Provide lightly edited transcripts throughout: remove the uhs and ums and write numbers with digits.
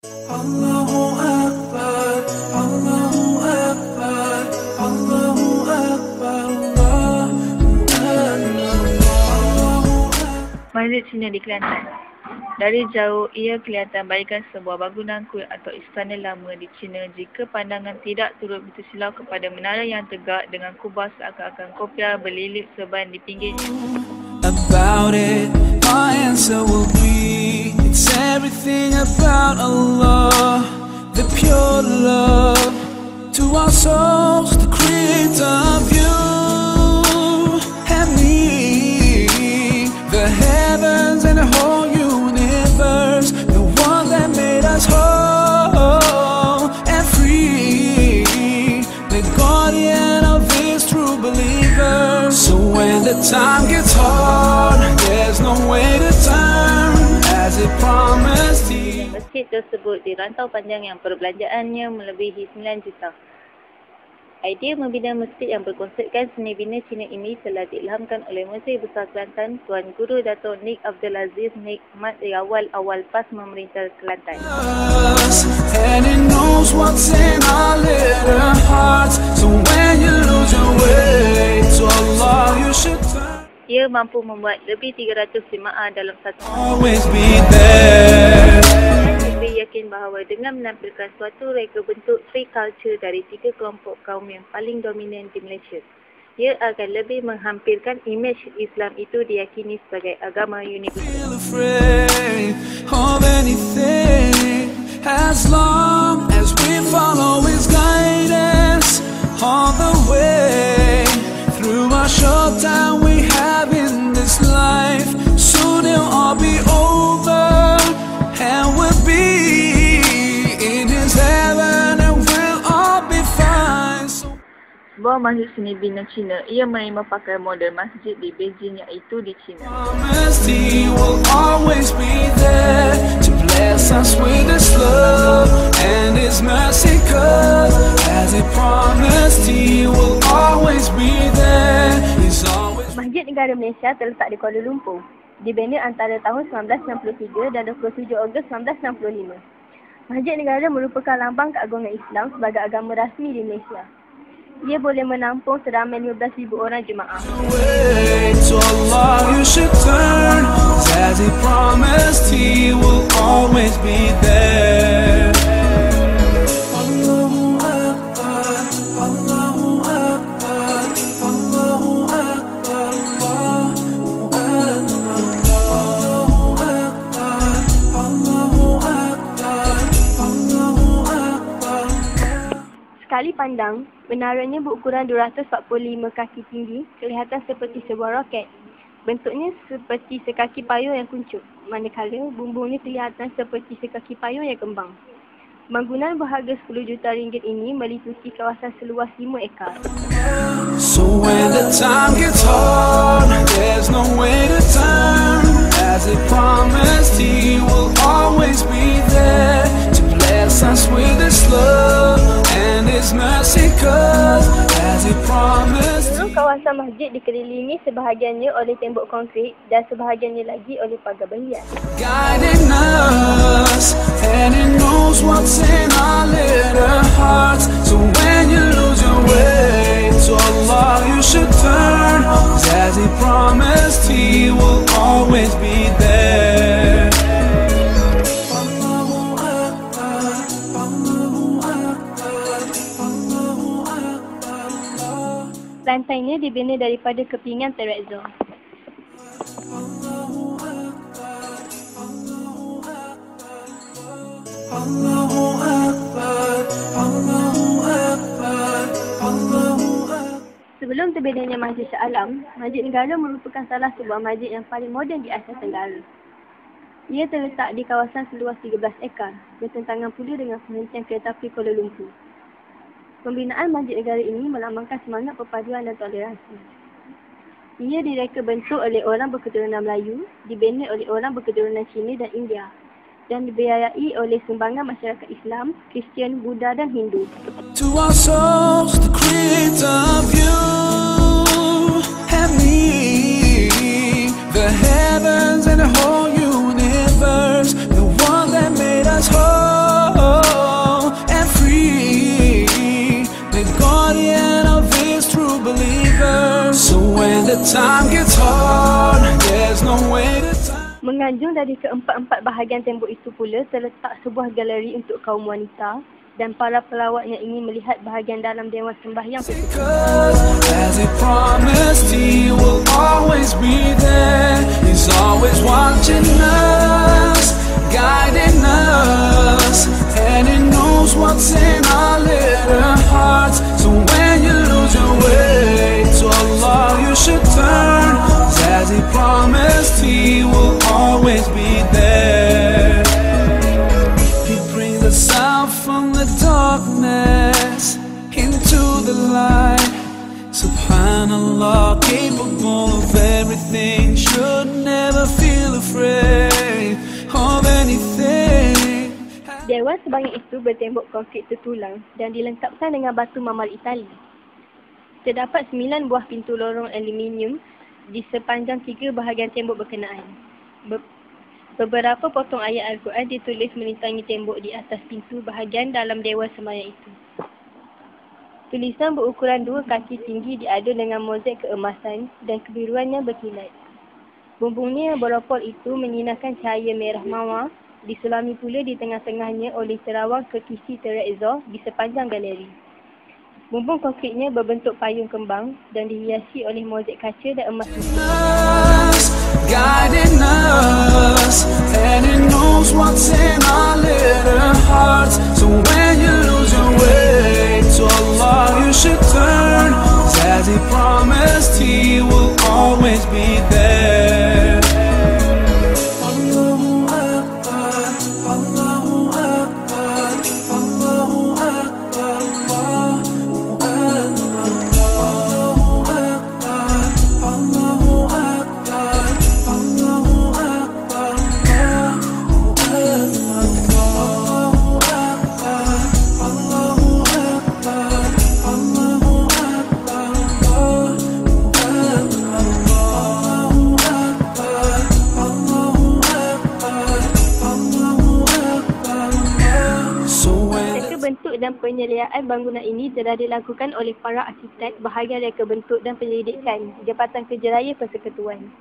Allahu Akbar, Allahu Akbar, Allahu Akbar, Allahu Akbar. Masjid Cina di Kelantan. Dari jauh, ia kelihatan bagaikan sebuah bangunan kuil atau istana lama di China jika pandangan tidak turut bersilau kepada menara yang tegak dengan kubah seakan-akan kopiah berlilit serban di pinggirnya. About it, my answer will be, it's everything about Allah, the pure love to our souls, the creator of you and me, the heavens and the whole universe, the one that made us whole and free, the guardian of his true believers. So when the time gets hard, there's no way to turn, as it promised he. Masjid tersebut dirantau panjang yang perbelanjaannya melebihi 9 juta. Idea membina masjid yang berkonsepkan seni bina Cina ini telah diilhamkan oleh Menteri Besar Kelantan Tuan Guru Dato' Nik Abdul Aziz Nik Ahmad di awal-awal PAS memerintah Kelantan. And it knows what's in our little hearts. So when you lose your way to Allah, you should turn. Ia mampu membuat lebih 300 jemaah dalam satu Always be there. Lebih yakin bahawa dengan menampilkan suatu reka bentuk free culture dari 3 kelompok kaum yang paling dominan di Malaysia, ia akan lebih menghampirkan imej Islam itu diyakini sebagai agama universal. Feel afraid of anything as long as we follow his guidance all the way through our short time we have in this life. Soon it'll all be over and we'll be in his heaven and we'll all be fine. Sebuah masjid seni bina Cina, ia menerima pakaian model masjid di Beijing iaitu di China. Promised he will always be there to bless us with his love and his mercy, 'cause as he promised he will always be there. He's always. Masjid Negara Malaysia terletak di Kuala Lumpur. Dibina antara tahun 1963 dan 27 Ogos 1965. Masjid Negara merupakan lambang keagungan Islam sebagai agama rasmi di Malaysia. Ia boleh menampung seramai 15,000 orang jemaah. Way to Allah you should turn, 'cause as he promised he will always be there. Allahu Akbar, Allahu Akbar, Allahu Akbar, Allahu Akbar, Allahu Akbar, Allahu Akbar. Sekali pandang, menaranya berukuran 245 kaki tinggi, kelihatan seperti sebuah roket. Bentuknya seperti sekaki payung yang kuncup, manakala bumbungnya kelihatan seperti sekaki payung yang kembang. Bangunan berharga 10 juta ringgit ini meliputi kawasan seluas 5 ekar. So when the time gets hard, there's no way to turn. As he promised, he will always be there to bless us with his love and his mercy, 'cause as he promised. Seluruh kawasan masjid dikelilingi sebahagiannya oleh tembok konkrit dan sebahagiannya lagi oleh pagar berhias. Guiding us, and he knows what's in our little hearts. So when you lose your way to Allah, you should turn, 'cause as he promised, he will always be there. Allahu Akbar, Allahu Akbar, Allahu Akbar, Allah. Lantainya dibina daripada kepingan terrazzo. Allahu Akbar, Allahu Akbar, Allahu Akbar, Allahu Akbar, Allahu Akbar. Sebelum terbinanya Masjid Shah Alam, Masjid Negara merupakan salah sebuah masjid yang paling moden di Asia Tenggara. Ia terletak di kawasan seluas 13 ekar, bertentangan pula dengan penghentian kereta api Kuala Lumpur. Pembinaan Masjid Negara ini melambangkan semangat perpaduan dan toleransi. Ia direka bentuk oleh orang berketurunan Melayu, dibina oleh orang berketurunan Cina dan India, dan dibiayai oleh sumbangan masyarakat Islam, Kristian, Buddha dan Hindu. To our souls, the creator of you and me, the heavens and the whole universe, the one that made us whole. guardian of his true believers. So when the time gets hard, there's no way to Menganjung dari keempat-empat bahagian tembok itu pula terletak sebuah galeri untuk kaum wanita dan para pelawat yang ingin melihat bahagian dalam Dewan Sembahyang. As he promised, he will always be there. He's always watching us, guiding us, and he knows what's in our little hearts. So when you lose your way, to Allah you should turn. As he promised, he will always be there. He brings us out from the darkness into the light. Subhanallah, capable of everything, should never feel afraid of anything. Dewan Sembahyang itu bertembok konkrit tertulang dan dilengkapkan dengan batu mamal Itali. Terdapat 9 buah pintu lorong aluminium di sepanjang 3 bahagian tembok berkenaan. Beberapa potong ayat Al-Quran ditulis melintangi tembok di atas pintu bahagian dalam Dewan Sembahyang itu. Tulisan berukuran 2 kaki tinggi diadu dengan mozaik keemasan dan kebiruannya berkilat. Bumbungnya yang beropol itu menyinarkan cahaya merah mawar, disulami pula di tengah-tengahnya oleh terawang kekisi Terezzo di sepanjang galeri. Bumbung konkritnya berbentuk payung kembang dan dihiasi oleh mozaik kaca dan emas. Guiding us, and he knows what's in our little hearts. So when you lose your way, to Allah you should turn. As he promised, he will always be there. Allahu Akbar, Allahu Akbar, Allahu Akbar, Allahu Akbar, Allahu Akbar, Allahu Akbar, Allahu Akbar, Allahu Akbar, Allahu Akbar, Allahu Akbar, bentuk dan penyeliaan bangunan ini telah dilakukan oleh para arkitek bahagian reka bentuk dan penyelidikan Jabatan Kerja Raya Persekutuan.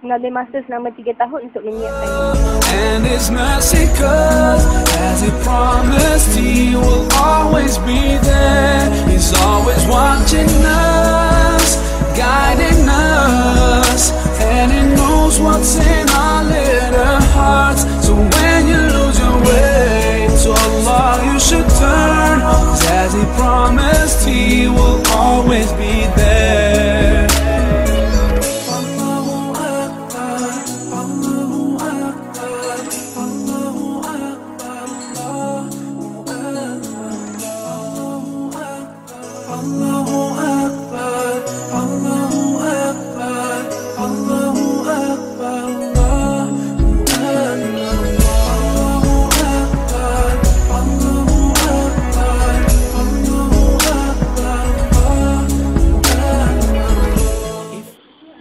Mengambil masa selama 3 tahun untuk menyiapkannya. And His mercy comes as He promised He will always be there. He's always watching us, guiding us, and He knows what's in our little hearts. So when you lose your way, to Allah you should turn. As He promised He will always be there.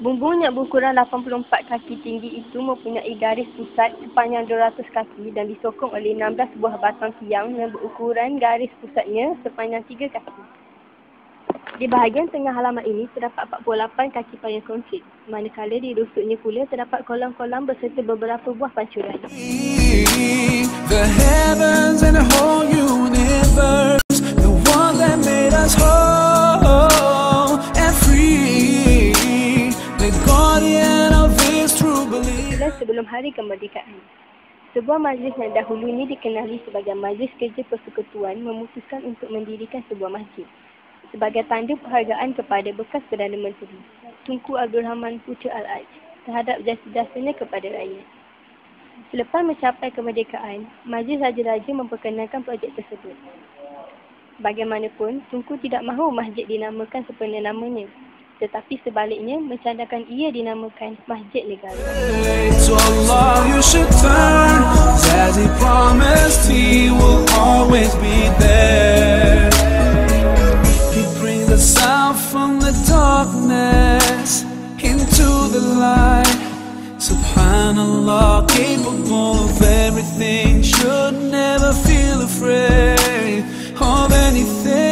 Bumbung yang berukuran 84 kaki tinggi itu mempunyai garis pusat sepanjang 200 kaki dan disokong oleh 16 buah batang tiang yang berukuran garis pusatnya sepanjang 3 kaki. Di bahagian tengah halaman ini terdapat 48 kaki payung konkrit, manakala di rusuknya pula terdapat kolam-kolam berserta beberapa buah pancuran. The heavens and the whole universe, the one that made us whole and free, the guardian of His true belief. Sebelum Hari Kemerdekaan, sebuah majlis yang dahulu ini dikenali sebagai Majlis Kerja Persekutuan memutuskan untuk mendirikan sebuah masjid sebagai tanda penghargaan kepada bekas Perdana Menteri Tunku Abdul Rahman Putra Al-Aj terhadap jasa-jasanya kepada rakyat. Selepas mencapai kemerdekaan, Majlis Raja-Raja memperkenalkan projek tersebut. Bagaimanapun, Tunku tidak mahu masjid dinamakan sepenuhnya namanya, tetapi sebaliknya mencandakan ia dinamakan Masjid Negara. To Allah you should turn, as He promised He will always be there. He brings us out from the darkness into the light. Subhanallah, capable of everything, should never feel afraid of anything.